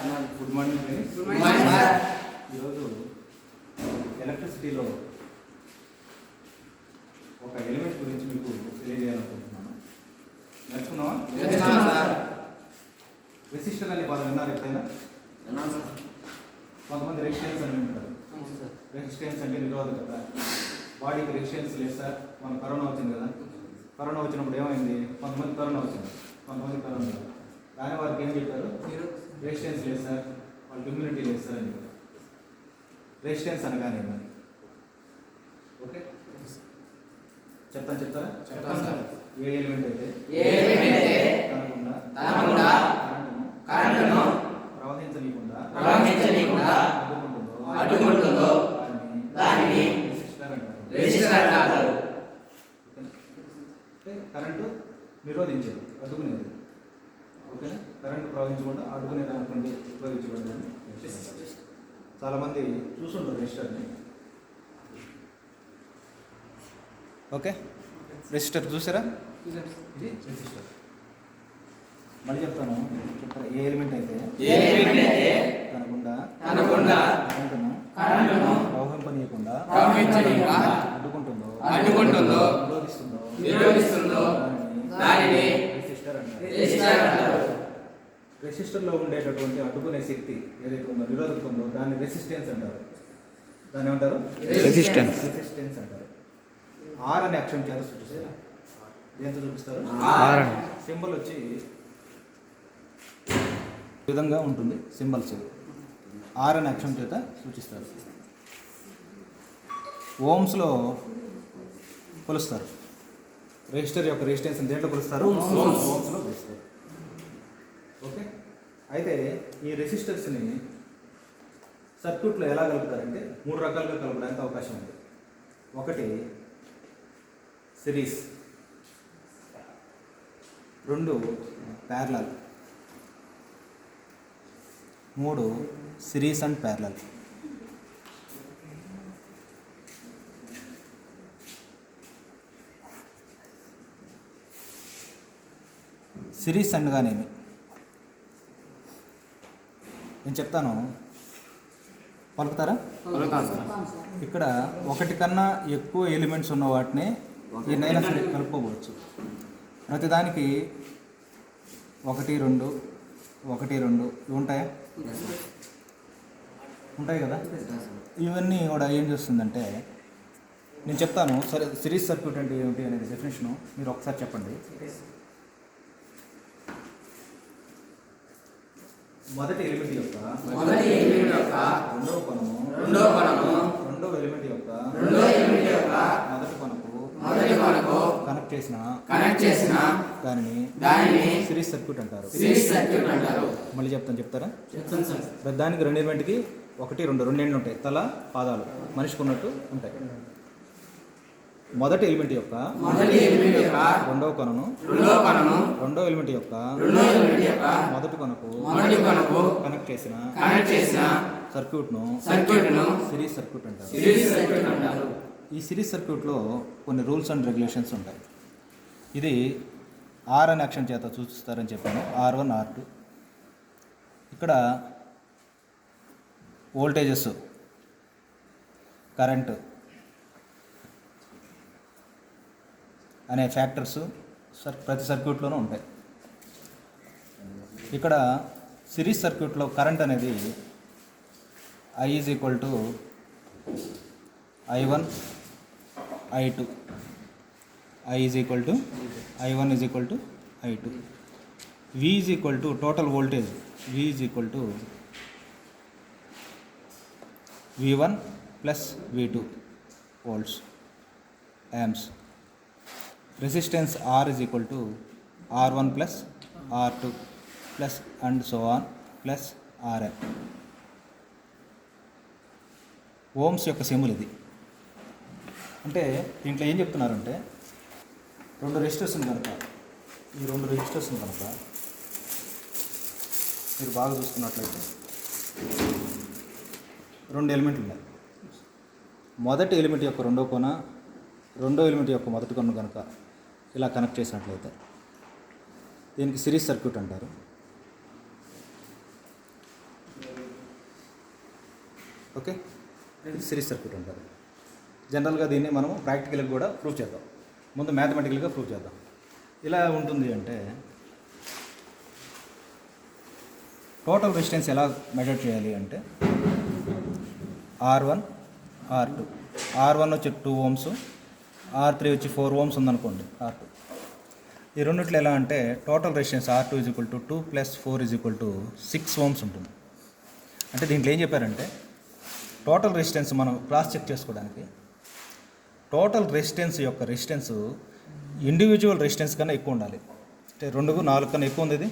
Good morning friends. ఈరోజు ఎలక్ట్రిసిటీలో ఒక element గురించి మీకు తెలియజేయాలనుకుంటున్నాను. నేర్చుకున్నావా? రెసిస్టర్ అనే పదం విన్నారు ఎప్పుడైనా? కొంతమంది రెసిస్టెన్స్ అని వింటారు. రెసిస్టెన్స్ అంటే నిరోధకత. బాడీకి రెసిస్టెన్స్ లేదు సార్. మన కరోనా వచ్చింది కదా, కరోనా వచ్చినప్పుడు ఏమైంది? కొంతమంది కరోనా వచ్చింది, కొంతమంది కరోనా లేదు. కానీ వారికి ఏం చెప్పారు? రెసిస్టెన్స్ లేదు సార్, వాళ్ళకి ఇమ్యూనిటీ లేదు సార్ అని చెప్పారు. రెసిస్టెన్స్ అనగానే ఓకే చెప్తారా? ఏ ఎలిమెంట్ అయితే కరెంటును ప్రవహించనీయకుండా అడ్డుకుంటుందో దానిని రెసిస్టర్ అంటారు. కరెంటు నిరోధించేది, అడ్డుకునేది. ఓకేనా? కరెంటు ప్రవహించకుండా అడ్డుకునే దానికి ఉపయోగించబడింది. చాలామంది చూసుంటారు రెసిస్టర్ని. ఓకే, రెసిస్టర్ చూసారా? ఇది రెసిస్టర్. మళ్ళీ చెప్తాను. ఏ ఎలిమెంట్ అయితే కనకుండా కరెంటును ప్రవహింపనీయకుండా అడ్డుకుంటుందో నిరోధిస్తుందో దానిని రెసిస్టర్ అంటారు. రెసిస్టర్లో ఉండేటటువంటి అడ్డుకునే శక్తి ఏదైతే ఉందో, నిరోధకత ఉందో, దాన్ని రెసిస్టెన్స్ అంటారు. దాన్ని ఏమంటారు? రెసిస్టెన్స్ అంటారు. ఆర్ అనే అక్షరం చేత సూచిస్తారు. దేంతో చూపిస్తారు? సింబల్ వచ్చి ఈ విధంగా ఉంటుంది. సింబల్స్ ఆర్ అనే అక్షరం చేత సూచిస్తారు. ఓమ్స్లో కొలుస్తారు. రెసిస్టర్ యొక్క రెసిస్టెన్స్ దేంట్లో కొలుస్తారు? ఓమ్స్లో కొలుస్తారు. ఓకే, అయితే ఈ రెసిస్టర్స్ని సర్క్యూట్లో ఎలా కలుపుతారంటే 3 రకాలుగా కలపడానికి అవకాశం ఉంది. ఒకటి series, 2 parallel, 3 series and parallel. Series అనగానేమి నేను చెప్తాను, పలుకుతారా? ఇక్కడ ఒకటి కన్నా ఎక్కువ ఎలిమెంట్స్ ఉన్న వాటిని ఎన్నైనా సరే కలుపుకోవచ్చు. ప్రతిదానికి 1, 2 ఇవి ఉంటాయా? ఉంటాయి కదా. ఇవన్నీ కూడా ఏం చేస్తుందంటే, నేను చెప్తాను సరే. సిరీస్ సర్క్యూట్ అంటే ఏమిటి అనేది డెఫినేషను మీరు ఒకసారి చెప్పండి. మొదటి ఎలిమెంట్ యొక్క రెండవ కొనము రెండవ ఎలిమెంట్ యొక్క మొదటి కొనకు కనెక్ట్ చేసిన దానిని సిరీస్ సర్క్యూట్ అంటారు. మళ్ళీ చెప్తారా? దానికి 2 ఎలిమెంట్కి 1, 2 ఎండ్లు ఉంటాయి. తల, పాదాలు మనిషికి ఉన్నట్టు ఉంటాయి. మొదటి ఎలిమెంట్ యొక్క రెండవ కొనను రెండవ ఎలిమెంట్ యొక్క మొదటి కొనకు కనెక్ట్ చేసిన సర్క్యూట్ను సిరీస్ సర్క్యూట్ అంటారు. ఈ సిరీస్ సర్క్యూట్లో కొన్ని రూల్స్ అండ్ రెగ్యులేషన్స్ ఉంటాయి. ఇది ఆర్ అనే అక్షరం చేత సూచిస్తారని చెప్పాను. R1 R2. ఇక్కడ వోల్టేజెస్, కరెంటు అనే ఫ్యాక్టర్స్ ప్రతి సర్క్యూట్లోనూ ఉంటాయి. ఇక్కడ సిరీస్ సర్క్యూట్లో కరెంట్ అనేది I is equal to I1 I2. I is equal to I1 is equal to I2. V is equal to total voltage. V is equal to V1 plus V2 volts amps. Resistance R is equal to R1 plus R2 plus and so on plus Rn. Ohms యొక్క symbol ఇది. అంటే దీంట్లో ఏం చెప్తున్నారంటే, 2 రెసిస్టర్స్ని కనుక మీరు బాగా చూస్తున్నట్లయితే 2 ఎలిమెంట్లు ఉన్నాయి. మొదటి ఎలిమెంట్ యొక్క రెండో కొన, రెండో ఎలిమెంట్ యొక్క మొదటి కొన కనుక ఇలా కనెక్ట్ చేసినట్లయితే దీనికి సిరీస్ సర్క్యూట్ అంటారు. ఓకే, సిరీస్ సర్క్యూట్ అంటారు. జనరల్గా దీన్ని మనము ప్రాక్టికల్గా కూడా ప్రూవ్ చేద్దాం. ముందు మ్యాథమెటికల్గా ప్రూవ్ చేద్దాం. ఇలా ఉంటుంది అంటే టోటల్ రెసిస్టెన్స్ ఎలా మెజర్ చేయాలి అంటే R1 R2, R1 వచ్చి 2 ohms, R3 వచ్చి 4 ohms ఉందనుకోండి. R2 ఈ రెండిట్లో ఎలా అంటే టోటల్ రెసిస్టెన్స్ R2 = 2 + 4 = 6 ohms ఉంటుంది. అంటే దీంట్లో ఏం చెప్పారంటే టోటల్ రెసిస్టెన్స్ మనం క్రాస్ చెక్ చేసుకోవడానికి టోటల్ రెసిస్టెన్స్ యొక్క రెసిస్టెన్స్ ఇండివిజువల్ రెసిస్టెన్స్ కన్నా ఎక్కువ ఉండాలి. అంటే 2, 4 కన్నా ఎక్కువ ఉంది ఇది.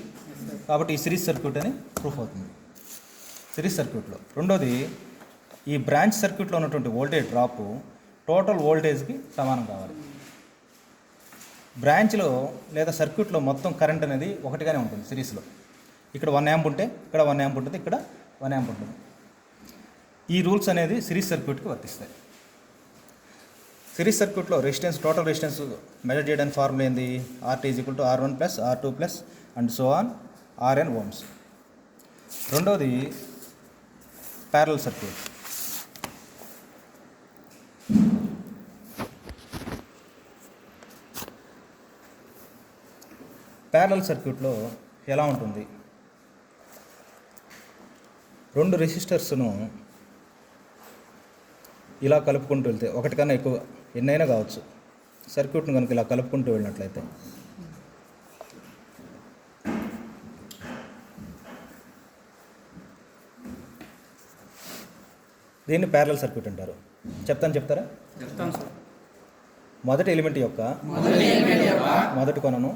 కాబట్టి ఈ సిరీస్ సర్క్యూట్ అని ప్రూఫ్ అవుతుంది సిరీస్ సర్క్యూట్లో. రెండోది, ఈ బ్రాంచ్ సర్క్యూట్లో ఉన్నటువంటి వోల్టేజ్ డ్రాప్ టోటల్ వోల్టేజ్కి సమానం కావాలి. బ్రాంచ్లో లేదా సర్క్యూట్లో మొత్తం కరెంట్ అనేది ఒకటిగానే ఉంటుంది సిరీస్లో. ఇక్కడ 1 amp ఉంటే ఇక్కడ 1 amp ఉంటుంది, ఇక్కడ 1 amp ఉంటుంది. ఈ రూల్స్ అనేది సిరీస్ సర్క్యూట్కి వర్తిస్తాయి. సిరీస్ సర్క్యూట్లో రెసిస్టెన్స్ టోటల్ రెసిస్టెన్స్ మెజర్ చేయడానికి ఫార్ములా ఏంది? RT = R1 + R2 + and so on Rn ohms. రెండోది ప్యారలల్ సర్క్యూట్. ప్యారలల్ సర్క్యూట్లో ఎలా ఉంటుంది? 2 రెసిస్టర్స్ను ఇలా కలుపుకుంటూ వెళ్తే, ఒకటి కన్నా ఎక్కువ ఎన్నైనా కావచ్చు, సర్క్యూట్ను కనుక ఇలా కలుపుకుంటూ వెళ్ళినట్లయితే దీన్ని ప్యారలల్ సర్క్యూట్ అంటారు. చెప్తారా? చెప్తాను సార్. మొదటి ఎలిమెంట్ యొక్క మొదటి కొనను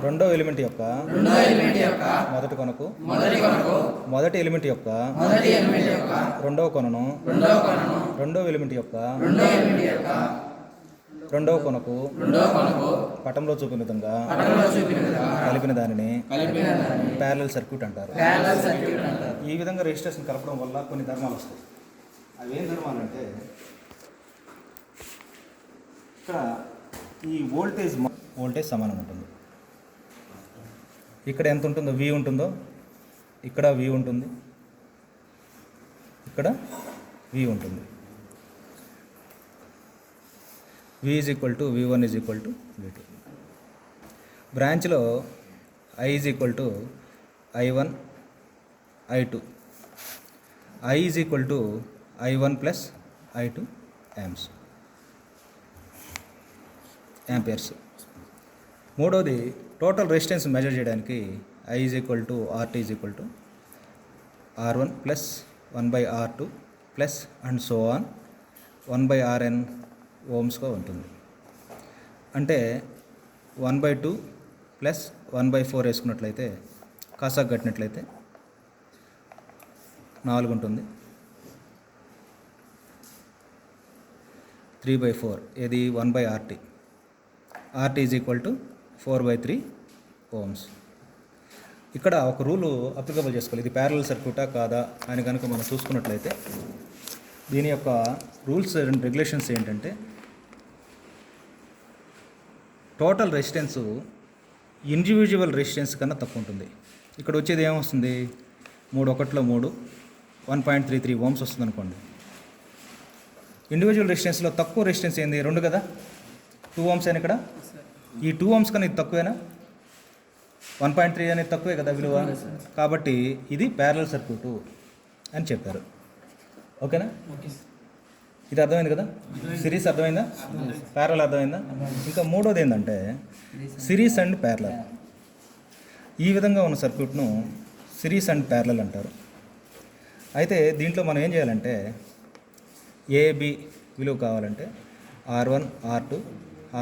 రెండో ఎలిమెంట్ యొక్క మొదటి కొనకు మొదటి ఎలిమెంట్ యొక్క రెండవ కొనను రెండో ఎలిమెంట్ యొక్క రెండవ కొనకు పటంలో చూపిన విధంగా కలిపిన దానిని ప్యారలల్ సర్క్యూట్ అంటారు. ఈ విధంగా రెసిస్టర్స్ని కలపడం వల్ల కొన్ని ధర్మాలు వస్తాయి. అవి ఏం ధర్మాలు అంటే, ఇక్కడ ఈ వోల్టేజ్ సమానం ఉంటుంది. ఇక్కడ ఎంత ఉంటుందో V ఉంటుందో ఇక్కడ V ఉంటుంది, ఇక్కడ V ఉంటుంది. V = V1 = V2. బ్రాంచ్లో I = I1 I2, I = I1 + I2 amperes. మూడోది, టోటల్ రెసిస్టెన్స్ మెజర్ చేయడానికి I = RT = R1 + 1/R2 + and so on 1/Rn ohmsగా ఉంటుంది. అంటే 1/2 + 1/4 వేసుకున్నట్లయితే కాసాకు కట్టినట్లయితే 4 ఉంటుంది. 3/4 ఇది 1/RT. RT = 4/3 ohms. ఇక్కడ ఒక రూలు అప్లికబుల్ చేసుకోవాలి. ఇది ప్యారలల్ సర్క్యూటా కాదా అని కనుక మనం చూసుకున్నట్లయితే దీని యొక్క రూల్స్ అండ్ రెగ్యులేషన్స్ ఏంటంటే, టోటల్ రెసిస్టెన్స్ ఇండివిజువల్ రెసిస్టెన్స్ కన్నా తక్కువ ఉంటుంది. ఇక్కడ వచ్చేది ఏమొస్తుంది? 3 1 3 1.33 ohms వస్తుంది అనుకోండి. ఇండివిజువల్ రెసిస్టెన్స్లో తక్కువ రెసిస్టెన్స్ ఏంది? 2 కదా, 2 ohms అని. ఇక్కడ ఈ 2 ohms కన్నా ఇది తక్కువేనా? 1.3 అనేది తక్కువే కదా విలువ. కాబట్టి ఇది ప్యారలల్ సర్క్యూటు అని చెప్పారు. ఓకేనా? ఇది అర్థమైంది కదా? సిరీస్ అర్థమైందా? ప్యారలల్ అర్థమైందా? ఇంకా మూడోది ఏంటంటే సిరీస్ అండ్ ప్యారలల్. ఈ విధంగా ఉన్న సర్క్యూట్ను సిరీస్ అండ్ ప్యారలల్ అంటారు. అయితే దీంట్లో మనం ఏం చేయాలంటే, AB విలువ కావాలంటే R1 R2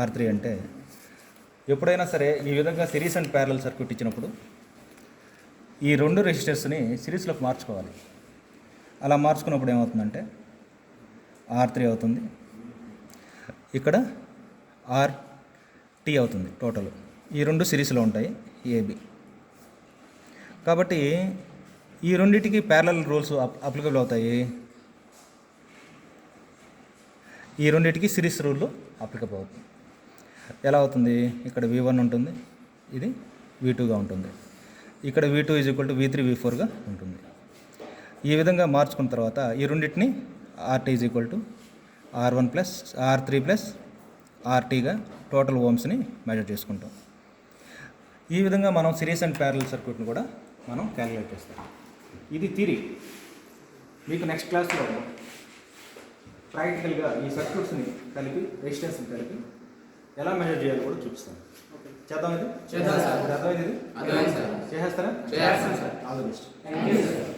R3 అంటే ఎప్పుడైనా సరే ఈ విధంగా సిరీస్ అండ్ ప్యారలల్ సర్క్యూట్ ఇచ్చినప్పుడు ఈ 2 రెసిస్టర్స్ని సిరీస్లోకి మార్చుకోవాలి. అలా మార్చుకున్నప్పుడు ఏమవుతుందంటే R3 అవుతుంది, ఇక్కడ RT అవుతుంది. టోటల్ ఈ 2 సిరీస్లో ఉంటాయి AB. కాబట్టి ఈ రెండింటికి ప్యారలల్ రూల్స్ అప్లికబుల్ అవుతాయి. ఈ రెండింటికి సిరీస్ రూల్ అప్లికబుల్ అవుతుంది. ఎలా అవుతుంది? ఇక్కడ V1 ఉంటుంది, ఇది V2గా ఉంటుంది. ఇక్కడ V2 = V3 V4గా ఉంటుంది. ఈ విధంగా మార్చుకున్న తర్వాత ఈ రెండింటిని RT is equal to R1 plus R3 plus RTగా టోటల్ ఓమ్స్ని మెజర్ చేసుకుంటాం. ఈ విధంగా మనం సిరీస్ అండ్ ప్యారలల్ సర్క్యూట్ని కూడా మనం క్యాలిక్యులేట్ చేస్తాం. ఇది థియరీ. మీకు నెక్స్ట్ క్లాస్లో ప్రాక్టికల్గా ఈ సర్క్యూట్స్ని కలిపి రెసిస్టెన్స్ని కలిపి ఎలా మెజర్ చేయాలో కూడా చూపిస్తాను. చేద్దాం ఇది? చేద్దాం సార్. అర్థమైంది? ఇది చేసేస్తారా? చేస్తాం sir. All the best. Thank you sir.